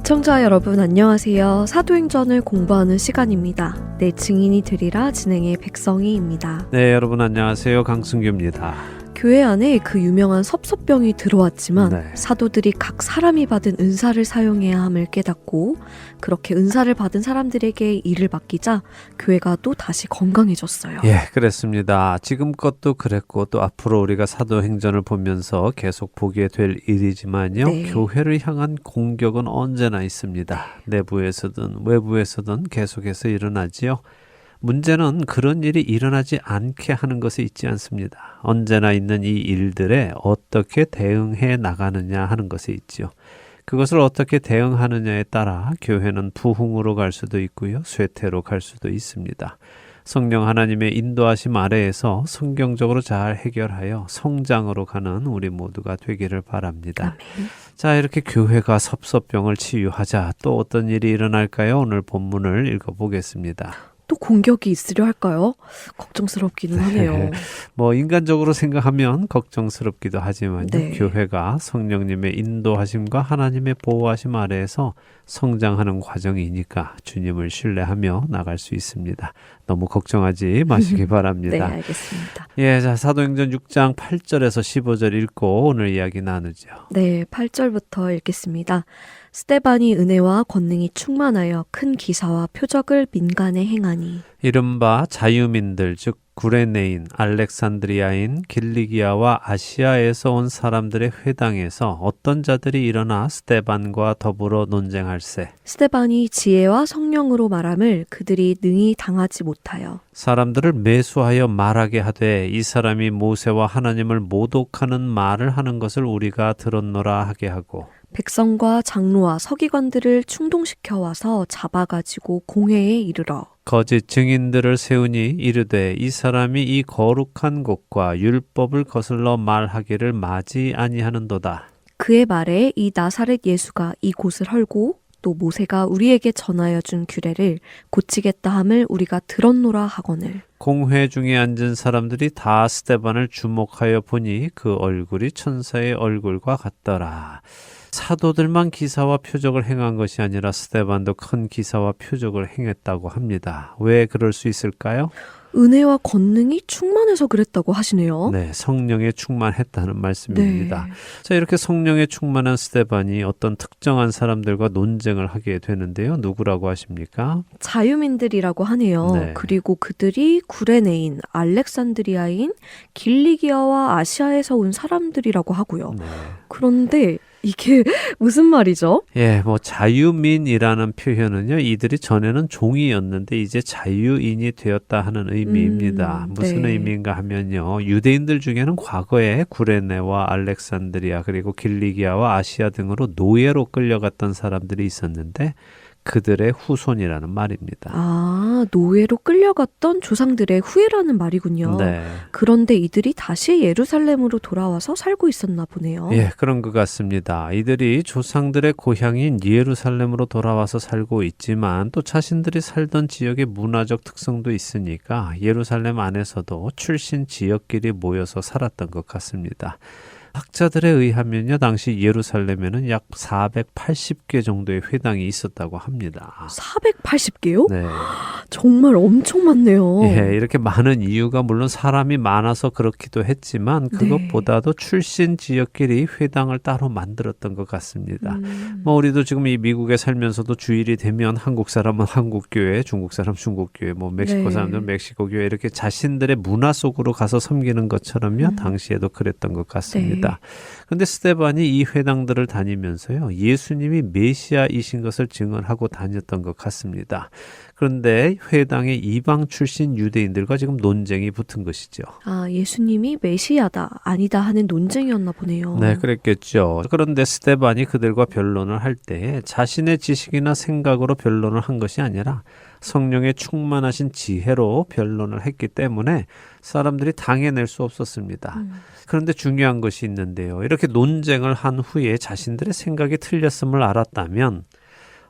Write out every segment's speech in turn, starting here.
애청자 여러분 안녕하세요. 사도행전을 공부하는 시간입니다. 내 증인이 되리라 진행의 백성희입니다. 네, 여러분 안녕하세요. 강승규입니다. 교회 안에 그 유명한 섭섭병이 들어왔지만 네. 사도들이 각 사람이 받은 은사를 사용해야 함을 깨닫고 그렇게 은사를 받은 사람들에게 일을 맡기자 교회가 또 다시 건강해졌어요. 예, 그랬습니다. 지금껏도 그랬고 또 앞으로 우리가 사도행전을 보면서 계속 보게 될 일이지만요. 네. 교회를 향한 공격은 언제나 있습니다. 내부에서든 외부에서든 계속해서 일어나지요. 문제는 그런 일이 일어나지 않게 하는 것에 있지 않습니다. 언제나 있는 이 일들에 어떻게 대응해 나가느냐 하는 것에 있지요. 그것을 어떻게 대응하느냐에 따라 교회는 부흥으로 갈 수도 있고요. 쇠퇴로 갈 수도 있습니다. 성령 하나님의 인도하심 아래에서 성경적으로 잘 해결하여 성장으로 가는 우리 모두가 되기를 바랍니다. 아멘. 자, 이렇게 교회가 섭섭병을 치유하자 또 어떤 일이 일어날까요? 오늘 본문을 읽어보겠습니다. 또 공격이 있으려 할까요? 걱정스럽기는 하네요. 뭐 인간적으로 생각하면 걱정스럽기도 하지만요. 네. 교회가 성령님의 인도하심과 하나님의 보호하심 아래에서 성장하는 과정이니까 주님을 신뢰하며 나갈 수 있습니다. 너무 걱정하지 마시기 네, 바랍니다. 알겠습니다. 예, 자, 사도행전 6장 8절에서 15절 읽고 오늘 이야기 나누죠. 네, 8절부터 읽겠습니다. 스데반이 은혜와 권능이 충만하여 큰 기사와 표적을 민간에 행하니 이른바 자유민들 즉 구레네인, 알렉산드리아인, 길리기아와 아시아에서 온 사람들의 회당에서 어떤 자들이 일어나 스데반과 더불어 논쟁할세. 스데반이 지혜와 성령으로 말함을 그들이 능히 당하지 못하여 사람들을 매수하여 말하게 하되 이 사람이 모세와 하나님을 모독하는 말을 하는 것을 우리가 들었노라 하게 하고 백성과 장로와 서기관들을 충동시켜 와서 잡아가지고 공회에 이르러 거짓 증인들을 세우니 이르되 이 사람이 이 거룩한 곳과 율법을 거슬러 말하기를 마지 아니하는도다. 그의 말에 이 나사렛 예수가 이 곳을 헐고 또 모세가 우리에게 전하여 준 규례를 고치겠다 함을 우리가 들었노라 하거늘 공회 중에 앉은 사람들이 다 스데반을 주목하여 보니 그 얼굴이 천사의 얼굴과 같더라. 사도들만 기사와 표적을 행한 것이 아니라 스데반도 큰 기사와 표적을 행했다고 합니다. 왜 그럴 수 있을까요? 은혜와 권능이 충만해서 그랬다고 하시네요. 네, 성령에 충만했다는 말씀입니다. 네. 자, 이렇게 성령에 충만한 스데반이 어떤 특정한 사람들과 논쟁을 하게 되는데요. 누구라고 하십니까? 자유민들이라고 하네요. 네. 그리고 그들이 구레네인, 알렉산드리아인, 길리기아와 아시아에서 온 사람들이라고 하고요. 네. 그런데 이게 무슨 말이죠? 예, 뭐 자유민이라는 표현은요, 이들이 전에는 종이었는데 이제 자유인이 되었다 하는 의미입니다. 무슨 네. 의미인가 하면요, 유대인들 중에는 과거에 구레네와 알렉산드리아 그리고 길리기아와 아시아 등으로 노예로 끌려갔던 사람들이 있었는데 그들의 후손이라는 말입니다. 아, 노예로 끌려갔던 조상들의 후예라는 말이군요. 네. 그런데 이들이 다시 예루살렘으로 돌아와서 살고 있었나 보네요. 예, 그런 것 같습니다. 이들이 조상들의 고향인 예루살렘으로 돌아와서 살고 있지만 또 자신들이 살던 지역의 문화적 특성도 있으니까 예루살렘 안에서도 출신 지역끼리 모여서 살았던 것 같습니다. 학자들에 의하면요, 당시 예루살렘에는 약 480개 정도의 회당이 있었다고 합니다. 480개요? 네. 정말 엄청 많네요. 예, 이렇게 많은 이유가 물론 사람이 많아서 그렇기도 했지만 그것보다도 출신 지역끼리 회당을 따로 만들었던 것 같습니다. 뭐 우리도 지금 이 미국에 살면서도 주일이 되면 한국 사람은 한국 교회, 중국 사람 중국 교회, 뭐 멕시코 네. 사람들은 멕시코 교회 이렇게 자신들의 문화 속으로 가서 섬기는 것처럼요. 당시에도 그랬던 것 같습니다. 그런데 스데반이 이 회당들을 다니면서요. 예수님이 메시아이신 것을 증언하고 다녔던 것 같습니다. 그런데 회당의 이방 출신 유대인들과 지금 논쟁이 붙은 것이죠. 아, 예수님이 메시아다, 아니다 하는 논쟁이었나 보네요. 네, 그랬겠죠. 그런데 스데반이 그들과 변론을 할 때 자신의 지식이나 생각으로 변론을 한 것이 아니라 성령의 충만하신 지혜로 변론을 했기 때문에 사람들이 당해낼 수 없었습니다. 그런데 중요한 것이 있는데요. 이렇게 논쟁을 한 후에 자신들의 생각이 틀렸음을 알았다면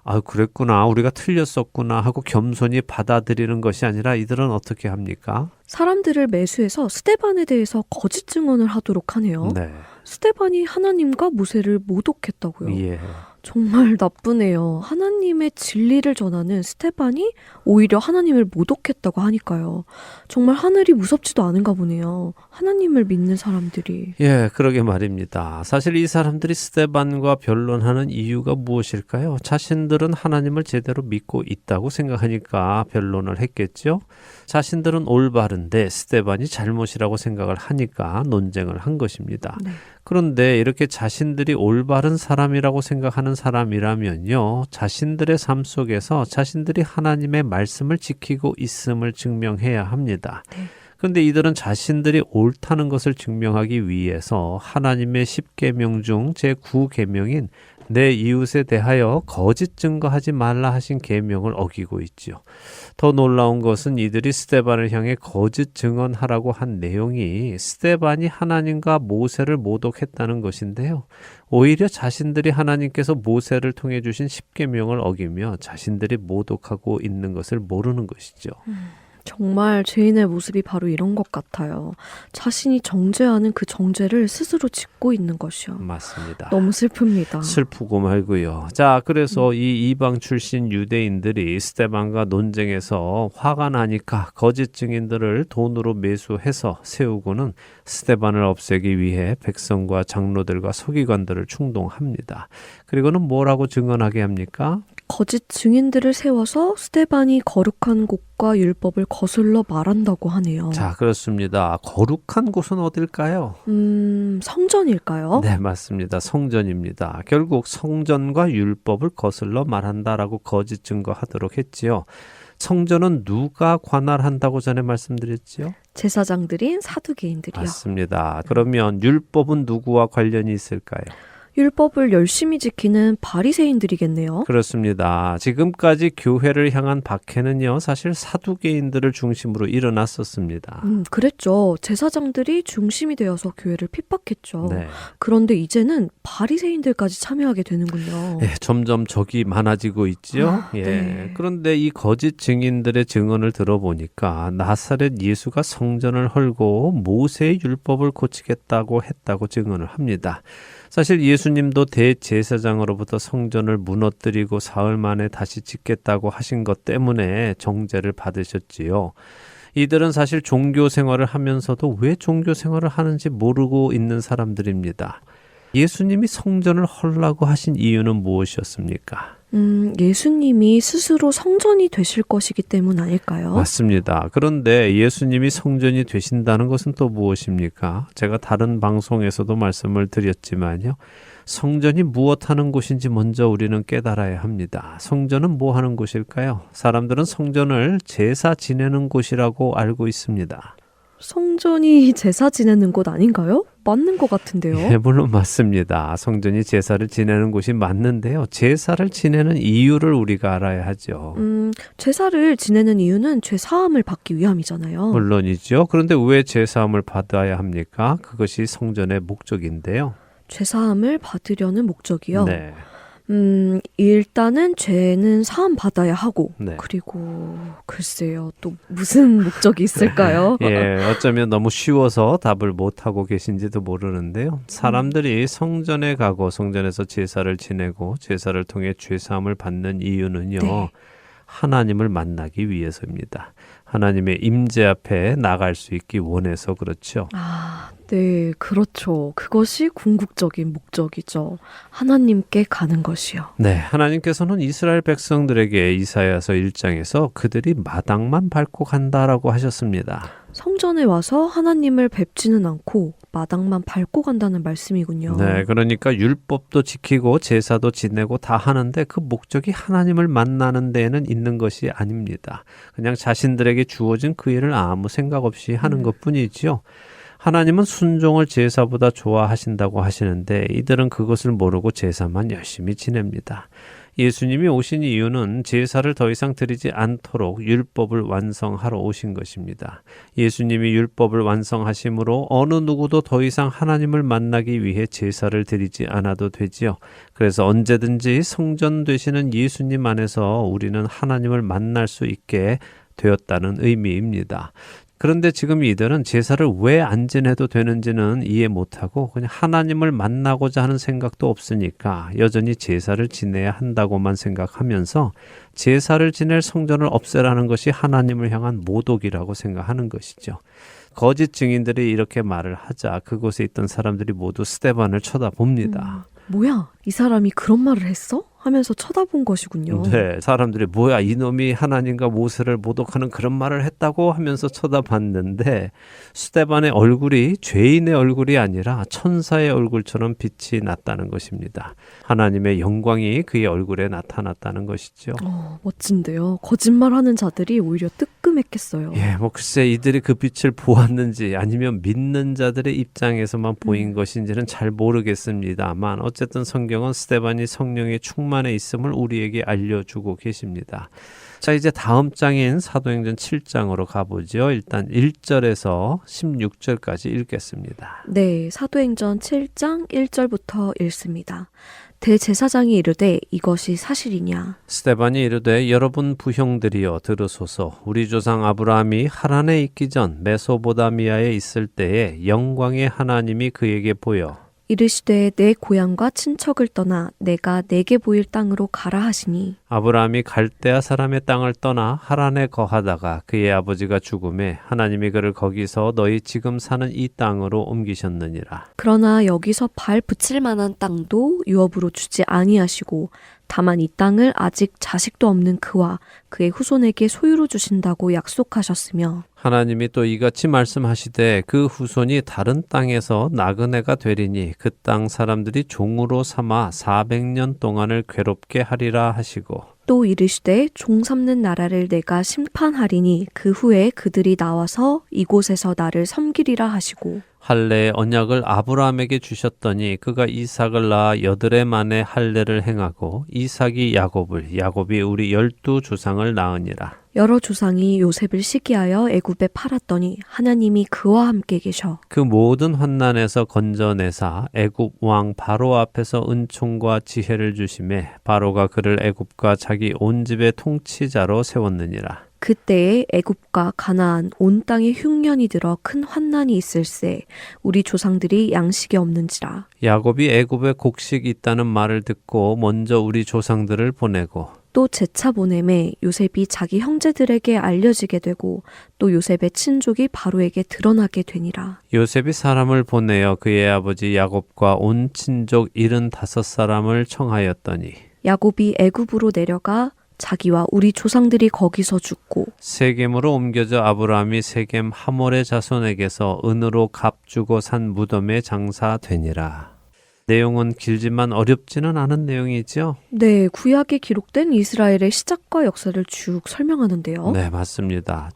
아, 그랬구나. 우리가 틀렸었구나 하고 겸손히 받아들이는 것이 아니라 이들은 어떻게 합니까? 사람들을 매수해서 스데반에 대해서 거짓 증언을 하도록 하네요. 네. 스데반이 하나님과 모세를 모독했다고요. 예. 정말 나쁘네요. 하나님의 진리를 전하는 스테반이 오히려 하나님을 모독했다고 하니까요. 정말 하늘이 무섭지도 않은가 보네요. 하나님을 믿는 사람들이. 예, 그러게 말입니다. 사실 이 사람들이 스데반과 변론하는 이유가 무엇일까요? 자신들은 하나님을 제대로 믿고 있다고 생각하니까 변론을 했겠죠. 자신들은 올바른데 스데반이 잘못이라고 생각을 하니까 논쟁을 한 것입니다. 네. 그런데 이렇게 자신들이 올바른 사람이라고 생각하는 사람이라면요, 자신들의 삶 속에서 자신들이 하나님의 말씀을 지키고 있음을 증명해야 합니다. 네. 그런데 이들은 자신들이 옳다는 것을 증명하기 위해서 하나님의 10계명 중 제9계명인 내 이웃에 대하여 거짓 증거하지 말라 하신 계명을 어기고 있지요. 더 놀라운 것은 이들이 스데반을 향해 거짓 증언하라고 한 내용이 스데반이 하나님과 모세를 모독했다는 것인데요. 오히려 자신들이 하나님께서 모세를 통해 주신 10계명을 어기며 자신들이 모독하고 있는 것을 모르는 것이죠. 정말 죄인의 모습이 바로 이런 것 같아요. 자신이 정죄하는 그 정죄를 스스로 짓고 있는 것이요. 맞습니다. 너무 슬픕니다. 슬프고 말고요. 자, 그래서 이 이방 출신 유대인들이 스데반과 논쟁에서 화가 나니까 거짓 증인들을 돈으로 매수해서 세우고는 스데반을 없애기 위해 백성과 장로들과 서기관들을 충동합니다. 그리고는 뭐라고 증언하게 합니까? 거짓 증인들을 세워서 스데반이 거룩한 곳과 율법을 거슬러 말한다고 하네요. 자, 그렇습니다. 거룩한 곳은 어딜까요? 성전일까요? 네, 맞습니다. 성전입니다. 결국 성전과 율법을 거슬러 말한다라고 거짓 증거하도록 했지요. 성전은 누가 관할한다고 전에 말씀드렸지요? 제사장들인 사두개인들이요. 맞습니다. 그러면 율법은 누구와 관련이 있을까요? 율법을 열심히 지키는 바리새인들이겠네요. 그렇습니다. 지금까지 교회를 향한 박해는요, 사실 사두개인들을 중심으로 일어났었습니다. 그랬죠. 제사장들이 중심이 되어서 교회를 핍박했죠. 네. 그런데 이제는 바리새인들까지 참여하게 되는군요. 예, 점점 적이 많아지고 있죠. 예. 네. 그런데 이 거짓 증인들의 증언을 들어보니까 나사렛 예수가 성전을 헐고 모세의 율법을 고치겠다고 했다고 증언을 합니다. 사실 예수님도 대제사장으로부터 성전을 무너뜨리고 사흘 만에 다시 짓겠다고 하신 것 때문에 정죄를 받으셨지요. 이들은 사실 종교 생활을 하면서도 왜 종교 생활을 하는지 모르고 있는 사람들입니다. 예수님이 성전을 헐라고 하신 이유는 무엇이었습니까? 예수님이 스스로 성전이 되실 것이기 때문 아닐까요? 맞습니다. 그런데 예수님이 성전이 되신다는 것은 또 무엇입니까? 제가 다른 방송에서도 말씀을 드렸지만요. 성전이 무엇하는 곳인지 먼저 우리는 깨달아야 합니다. 성전은 뭐 하는 곳일까요? 사람들은 성전을 제사 지내는 곳이라고 알고 있습니다. 성전이 제사 지내는 곳 아닌가요? 맞는 것 같은데요. 예, 물론 맞습니다. 성전이 제사를 지내는 곳이 맞는데요. 제사를 지내는 이유를 우리가 알아야 하죠. 제사를 지내는 이유는 죄 사함을 받기 위함이잖아요. 물론이죠. 그런데 왜 제사함을 받아야 합니까? 그것이 성전의 목적인데요. 죄 사함을 받으려는 목적이요. 네. 일단은 죄는 사함 받아야 하고 네. 그리고 글쎄요. 또 무슨 목적이 있을까요? 예, 어쩌면 너무 쉬워서 답을 못하고 계신지도 모르는데요. 사람들이 성전에 가고 성전에서 제사를 지내고 제사를 통해 죄사함을 받는 이유는요. 네. 하나님을 만나기 위해서입니다. 하나님의 임재 앞에 나갈 수 있기 원해서 그렇죠. 아, 네, 그렇죠. 그것이 궁극적인 목적이죠. 하나님께 가는 것이요. 네, 하나님께서는 이스라엘 백성들에게 이사야서 1장에서 그들이 마당만 밟고 간다라고 하셨습니다. 성전에 와서 하나님을 뵙지는 않고 마당만 밟고 간다는 말씀이군요. 네, 그러니까 율법도 지키고 제사도 지내고 다 하는데 그 목적이 하나님을 만나는 데에는 있는 것이 아닙니다. 그냥 자신들에게 주어진 그 일을 아무 생각 없이 하는 것뿐이지요. 하나님은 순종을 제사보다 좋아하신다고 하시는데 이들은 그것을 모르고 제사만 열심히 지냅니다. 예수님이 오신 이유는 제사를 더 이상 드리지 않도록 율법을 완성하러 오신 것입니다. 예수님이 율법을 완성하심으로 어느 누구도 더 이상 하나님을 만나기 위해 제사를 드리지 않아도 되지요. 그래서 언제든지 성전 되시는 예수님 안에서 우리는 하나님을 만날 수 있게 되었다는 의미입니다. 그런데 지금 이들은 제사를 왜 안 지내도 되는지는 이해 못하고 그냥 하나님을 만나고자 하는 생각도 없으니까 여전히 제사를 지내야 한다고만 생각하면서 제사를 지낼 성전을 없애라는 것이 하나님을 향한 모독이라고 생각하는 것이죠. 거짓 증인들이 이렇게 말을 하자 그곳에 있던 사람들이 모두 스데반을 쳐다봅니다. 뭐야, 이 사람이 그런 말을 했어? 하면서 쳐다본 것이군요. 네, 사람들이 뭐야 이놈이 하나님과 모세를 모독하는 그런 말을 했다고 하면서 쳐다봤는데 스데반의 얼굴이 죄인의 얼굴이 아니라 천사의 얼굴처럼 빛이 났다는 것입니다. 하나님의 영광이 그의 얼굴에 나타났다는 것이죠. 멋진데요. 거짓말하는 자들이 오히려 뜨끔했겠어요. 예, 뭐 글쎄 이들이 그 빛을 보았는지 아니면 믿는 자들의 입장에서만 보인 것인지는 잘 모르겠습니다만 어쨌든 성경은 스데반이 성령의 충만해 있음을 우리에게 알려주고 계십니다. 자, 이제 다음 장인 사도행전 7장으로 가보죠. 일단 1절에서 16절까지 읽겠습니다. 네, 사도행전 7장 1절부터 읽습니다. 대제사장이 이르되 이것이 사실이냐? 스데반이 이르되 여러분 부형들이여 들으소서. 우리 조상 아브라함이 하란에 있기 전 메소보다미아에 있을 때에 영광의 하나님이 그에게 보여 이르시되 내 고향과 친척을 떠나 내가 내게 보일 땅으로 가라 하시니 아브라함이 갈대아 사람의 땅을 떠나 하란에 거하다가 그의 아버지가 죽음에 하나님이 그를 거기서 너희 지금 사는 이 땅으로 옮기셨느니라. 그러나 여기서 발 붙일 만한 땅도 유업으로 주지 아니하시고 다만 이 땅을 아직 자식도 없는 그와 그의 후손에게 소유로 주신다고 약속하셨으며 하나님이 또 이같이 말씀하시되 그 후손이 다른 땅에서 나그네가 되리니 그 땅 사람들이 종으로 삼아 400년 동안을 괴롭게 하리라 하시고 또 이르시되 종 삼는 나라를 내가 심판하리니 그 후에 그들이 나와서 이곳에서 나를 섬기리라 하시고 할례의 언약을 아브라함에게 주셨더니 그가 이삭을 낳아 8해 만에 할례를 행하고 이삭이 야곱을 야곱이 우리 12조상을 낳으니라. 여러 조상이 요셉을 시기하여 애굽에 팔았더니 하나님이 그와 함께 계셔 그 모든 환난에서 건져내사 애굽 왕 바로 앞에서 은총과 지혜를 주심에 바로가 그를 애굽과 자기 온 집의 통치자로 세웠느니라. 그때에 애굽과 가나안 온 땅에 흉년이 들어 큰 환난이 있을세 우리 조상들이 양식이 없는지라 야곱이 애굽에 곡식이 있다는 말을 듣고 먼저 우리 조상들을 보내고 또 재차 보냄에 요셉이 자기 형제들에게 알려지게 되고 또 요셉의 친족이 바로에게 드러나게 되니라. 요셉이 사람을 보내어 그의 아버지 야곱과 온 친족 75사람을 청하였더니 야곱이 애굽으로 내려가 자기와 우리 조상들이 거기서 죽고 세겜으로 옮겨져 아브라함이 세겜 하몰의 자손에게서 은으로 값 주고 산 무덤에 장사되니라. 내용은 길지만 어렵지는 않은 내용이죠. 네, 구약에 기록된 이스라엘의 시작과 역사를 쭉 설명하는데요. 네, 맞습니다.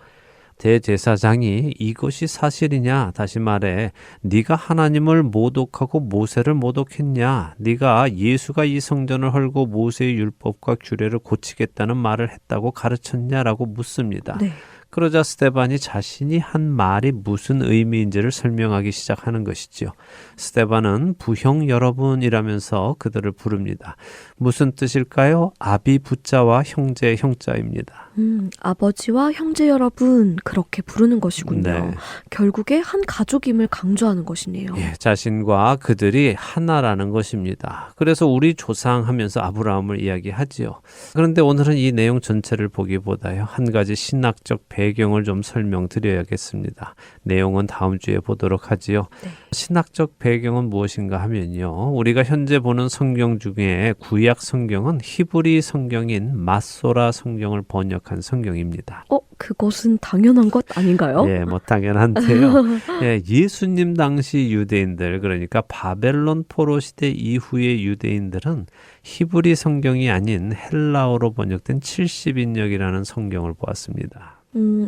대제사장이 이것이 사실이냐? 다시 말해 네가 하나님을 모독하고 모세를 모독했냐? 네가 예수가 이 성전을 헐고 모세의 율법과 규례를 고치겠다는 말을 했다고 가르쳤냐라고 묻습니다. 네. 그러자 스데반이 자신이 한 말이 무슨 의미인지를 설명하기 시작하는 것이지요. 스데반은 부형 여러분이라면서 그들을 부릅니다. 무슨 뜻일까요? 아비 부자와 형제 형자입니다. 아버지와 형제 여러분 그렇게 부르는 것이군요. 네. 결국에 한 가족임을 강조하는 것이네요. 예, 자신과 그들이 하나라는 것입니다. 그래서 우리 조상 하면서 아브라함을 이야기하지요. 그런데 오늘은 이 내용 전체를 보기보다요. 한 가지 신학적 배경을 좀 설명드려야겠습니다. 내용은 다음 주에 보도록 하지요. 네. 신학적 배경은 무엇인가 하면요. 우리가 현재 보는 성경 중에 구약 성경은 히브리 성경인 마소라 성경을 번역한 성경입니다. 그것은 당연한 것 아닌가요? 예, 뭐 당연한데요. 예, 예수님 당시 유대인들 그러니까 바벨론 포로 시대 이후의 유대인들은 히브리 성경이 아닌 헬라어로 번역된 70인역이라는 성경을 보았습니다.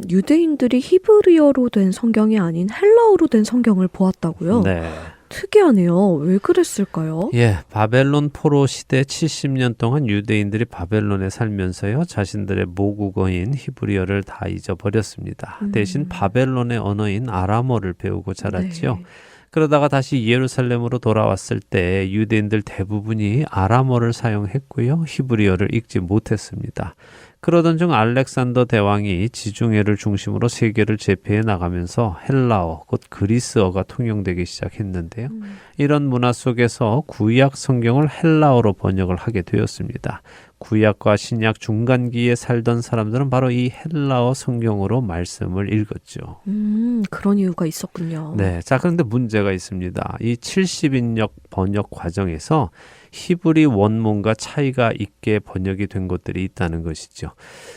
유대인들이 히브리어로 된 성경이 아닌 헬라어로 된 성경을 보았다고요? 네. 특이하네요. 왜 그랬을까요? 예, 바벨론 포로 시대 70년 동안 유대인들이 바벨론에 살면서요, 자신들의 모국어인 히브리어를 다 잊어버렸습니다. 대신 바벨론의 언어인 아람어를 배우고 자랐지요. 네. 그러다가 다시 예루살렘으로 돌아왔을 때 유대인들 대부분이 아람어를 사용했고요, 히브리어를 읽지 못했습니다. 그러던 중 알렉산더 대왕이 지중해를 중심으로 세계를 제패해 나가면서 헬라어, 곧 그리스어가 통용되기 시작했는데요. 이런 문화 속에서 구약 성경을 헬라어로 번역을 하게 되었습니다. 구약과 신약 중간기에 살던 사람들은 바로 이 헬라어 성경으로 말씀을 읽었죠. 그런 이유가 있었군요. 네. 자, 그런데 문제가 있습니다. 이 70인역 번역 과정에서 히브리 원문과 차이가 있게 번역이 된 것들이 있다는 것이죠.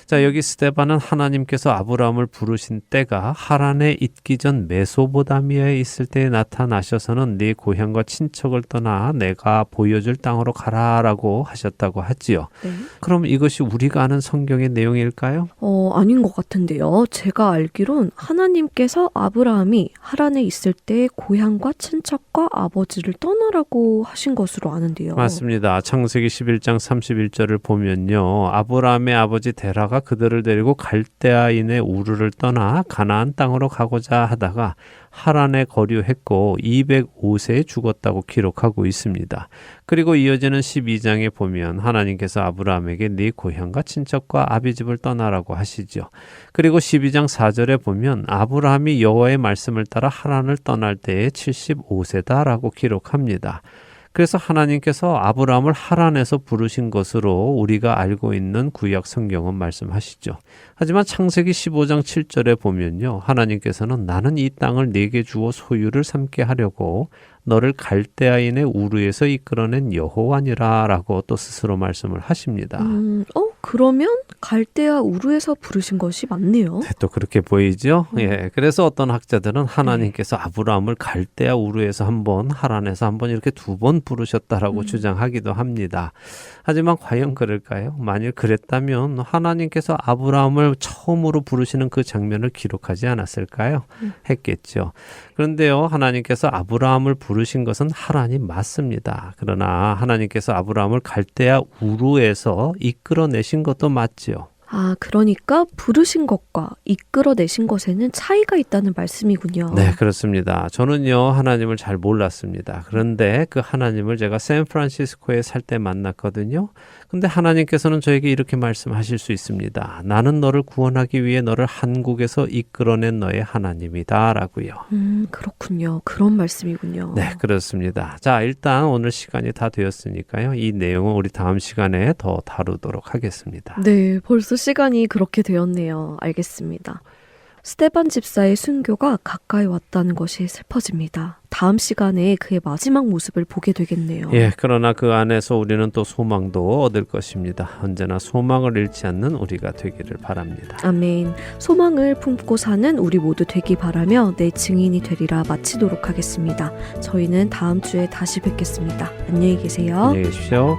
자, 여기 스데반은 하나님께서 아브라함을 부르신 때가 하란에 있기 전 메소포타미아에 있을 때에 나타나셔서는 네 고향과 친척을 떠나 내가 보여줄 땅으로 가라라고 하셨다고 하지요. 네. 그럼 이것이 우리가 아는 성경의 내용일까요? 아닌 것 같은데요. 제가 알기론 하나님께서 아브라함이 하란에 있을 때 고향과 친척과 아버지를 떠나라고 하신 것으로 아는데요. 맞습니다. 창세기 11장 31절을 보면요. 아브라함의 아버지 데라가 그들을 데리고 갈대아인의 우르를 떠나 가나안 땅으로 가고자 하다가 하란에 거류했고 205세에 죽었다고 기록하고 있습니다. 그리고 이어지는 12장에 보면 하나님께서 아브라함에게 네 고향과 친척과 아비집을 떠나라고 하시죠. 그리고 12장 4절에 보면 아브라함이 여호와의 말씀을 따라 하란을 떠날 때에 75세다라고 기록합니다. 그래서 하나님께서 아브라함을 하란에서 부르신 것으로 우리가 알고 있는 구약 성경은 말씀하시죠. 하지만 창세기 15장 7절에 보면요. 하나님께서는 나는 이 땅을 네게 주어 소유를 삼게 하려고 너를 갈대아인의 우르에서 이끌어낸 여호와니라 라고 또 스스로 말씀을 하십니다. 그러면 갈대아 우르에서 부르신 것이 맞네요. 네, 또 그렇게 보이죠? 예. 그래서 어떤 학자들은 하나님께서 아브라함을 갈대아 우르에서 한 번, 하란에서 한 번 이렇게 두 번 부르셨다라고 주장하기도 합니다. 하지만 과연 그럴까요? 만일 그랬다면 하나님께서 아브라함을 처음으로 부르시는 그 장면을 기록하지 않았을까요? 했겠죠. 그런데요, 하나님께서 아브라함을 부르신 것은 하란이 맞습니다. 그러나 하나님께서 아브라함을 갈대아 우르에서 이끌어내신 것도 맞지요. 그러니까 부르신 것과 이끌어내신 것에는 차이가 있다는 말씀이군요. 네, 그렇습니다. 저는요, 하나님을 잘 몰랐습니다. 그런데 그 하나님을 제가 샌프란시스코에 살 때 만났거든요. 근데 하나님께서는 저에게 이렇게 말씀하실 수 있습니다. 나는 너를 구원하기 위해 너를 한국에서 이끌어낸 너의 하나님이다 라고요. 그렇군요. 그런 말씀이군요. 네, 그렇습니다. 자, 일단 오늘 시간이 다 되었으니까요. 이 내용은 우리 다음 시간에 더 다루도록 하겠습니다. 네, 벌써 시간이 그렇게 되었네요. 알겠습니다. 스데반 집사의 순교가 가까이 왔다는 것이 슬퍼집니다. 다음 시간에 그의 마지막 모습을 보게 되겠네요. 예, 그러나 그 안에서 우리는 또 소망도 얻을 것입니다. 언제나 소망을 잃지 않는 우리가 되기를 바랍니다. 아멘. 소망을 품고 사는 우리 모두 되기 바라며 내 증인이 되리라 마치도록 하겠습니다. 저희는 다음 주에 다시 뵙겠습니다. 안녕히 계세요. 안녕히 계십시오.